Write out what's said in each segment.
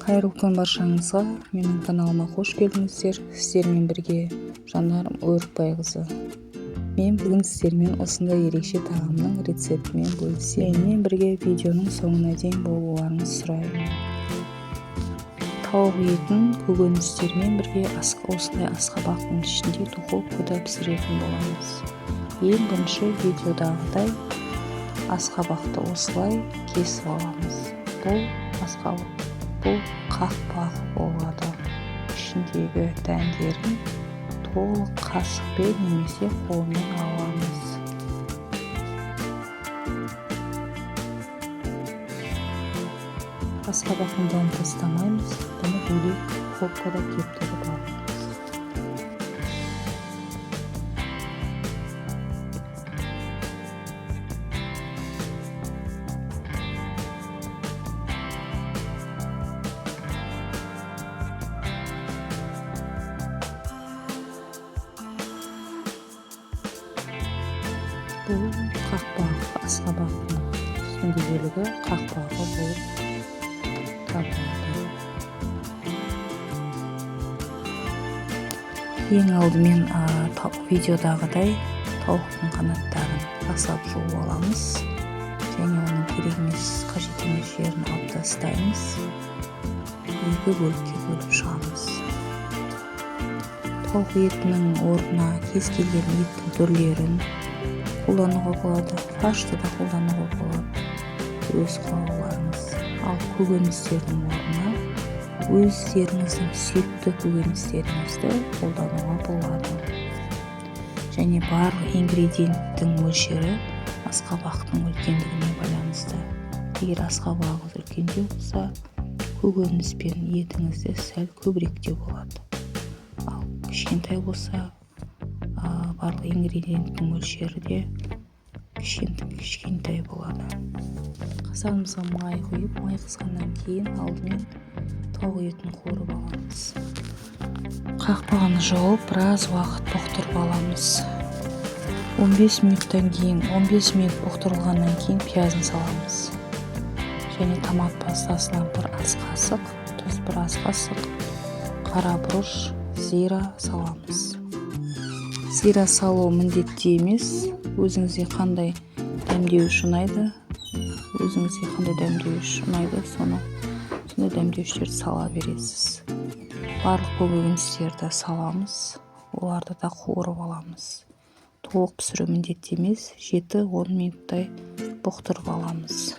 Қайырлы күн баршаңызға. Менің каналыма қош келдіңіздер. Сіздермен бірге Жанарым Өрікбайқызы. Мен бүгін сіздермен осындай ерекше тағамның рецептімен бөлісемін. Менімен бірге видеоның соңына дейін болуларыңызды сұраймын. Тауық етін көкөністермен бірге осындай асқабақтың ішінде духовкада пісіретін боламыз. Ең бірінші видеодағыдай асқабақты осылай кесіп аламыз. Бұл қақпағы болады. Ішіндегі дәндерін толық қасықпен немесе қолмен аламыз. Асқабақтың дәнін тастамаймыз. Бұны бөлек духовкада кептіріп аламыз. Бұл қақпағы, асқабақтың үстіңгі бөлігі қақпағы болып табылады. Ең алдымен видеодағыдай тауықтың қанаттарын асап жуып аламыз және оның керек емес қажет емес жерін алып тастаймыз. Екі бөлікке бөліп шығамыз. Тауық етінің орнына кез келген еттің түрлерін қолдануға болады, фаршты да қолдануға болады, өз қалауларыңыз. Ал көкөністердің орнына өздеріңіздің сүйікті көкөністеріңізді қолдануға болады. Және барлық ингредиенттің мөлшері асқабақтың үлкендігіне байланысты. Егер асқабағыңыз үлкендеу болса, көкөніс пен етіңізде сәл көбіректе болады. Ал кішкентай болса, барлық ингредиенттің мөлшері де кішкентай болады. Қазанымызға май құйып, май қызғаннан кейін алдымен тауық етін қуырып аламыз. Қақпағын жауып, біраз уақыт бұқтырып аламыз. 15 минут бұқтырылғаннан кейін пиязын саламыз. Және томат пастасынан бір ас қасық, тұз бір ас қасық, қара бұрыш, зира саламыз. Зира салу міндетті емес, өзіңізге қандай дәмдеуіш ұнайды, сондай дәмдеуіштерді сала бересіз. Барлық көкөністерді саламыз, оларды да қуырып аламыз. Толық пісіру міндетті емес, 7-10 минуттай бұқтырып аламыз.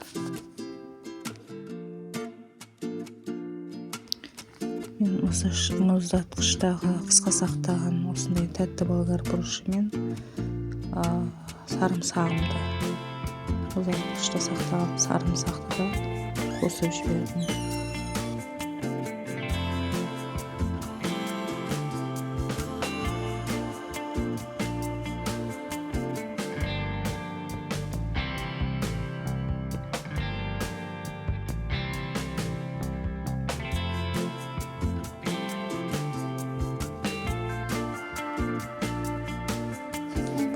Мен осы мұздатқыштағы қысқа сақтаған осындай тәтті болгар бұрышы мен сарымсағымды, мұздатқышта сақтаған сарымсақты да қосып жібердім.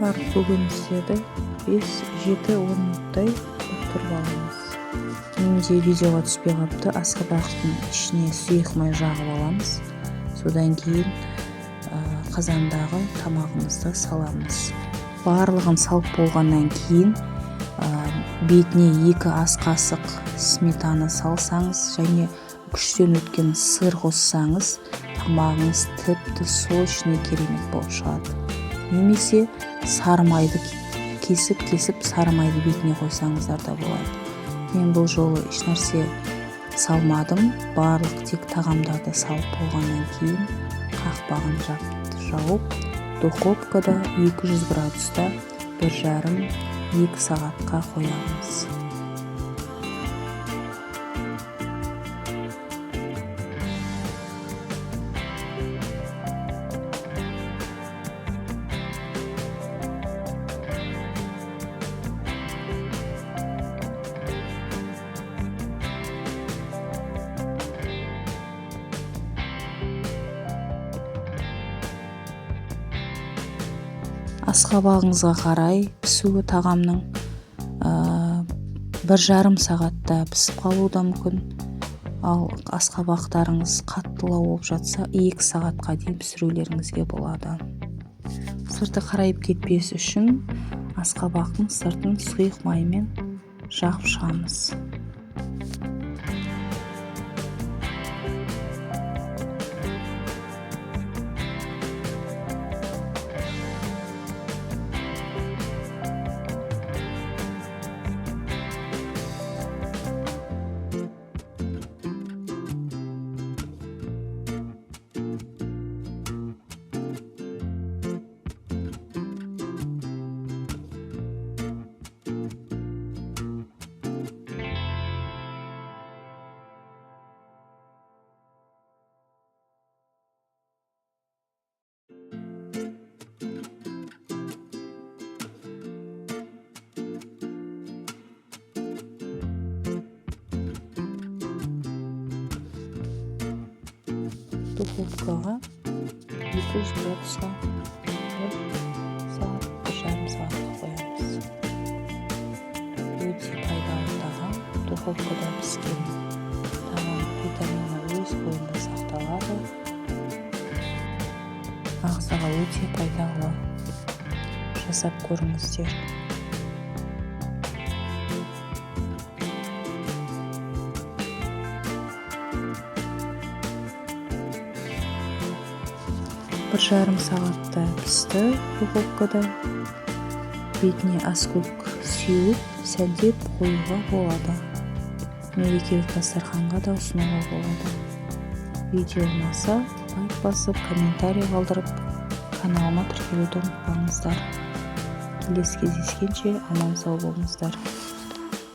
Барлық көкөністерді 7-10 минуттай бұқтырып аламыз. Менде видеоға түспей қалыпты, асқабақтың ішіне сұйық май жағып аламыз. Содан кейін қазандағы тамағымызды саламыз. Барлығын салып болғаннан кейін бетіне 2 ас қасық сметана салсаңыз және күштен өткен сыр қоссаңыз, тамағыңыз тіпті сочный керемет болып шығады. Немесе сарымайды кесіп сарымайды бетіне қойсаңыздар да болады. Мен бұл жолы ешнәрсе салмадым. Барлық тек тағамдарды салып болғаннан кейін қақпағын жауып, духовкада 200 градуста 1,5-2 сағатқа қоямыз. Асқабағыңызға қарай пісуі тағамның 1,5 сағатта пісіп қалуы да мүмкін. Ал асқабақтарыңыз қаттылау болып жатса 2 сағатқа дейін пісірулеріңізге болады. Сырты қарайып кетпес үшін асқабақтың сыртын сұйық маймен жағып шығамыз. Духовкаға 200 градусқа 1 сағат, 1,5 сағатқа қоямыз. Өте пайдалы тағам. Духовкада піскен тағам витамині өз бойында сақталады. Ағзаға өте пайдалы. Жасап көріңіздер. Bir жарым сағатта пісті духовкада. Бетіне аскөк сеуіп, сәлдеп қоюға болады. Мерекелік дастарханға да ұсынуға болады. Видео ұнаса, лайк басып, комментарий қалдырып, каналыма тіркелуді ұмытпаңыздар. Келесі кездескенше аман сау болыңыздар.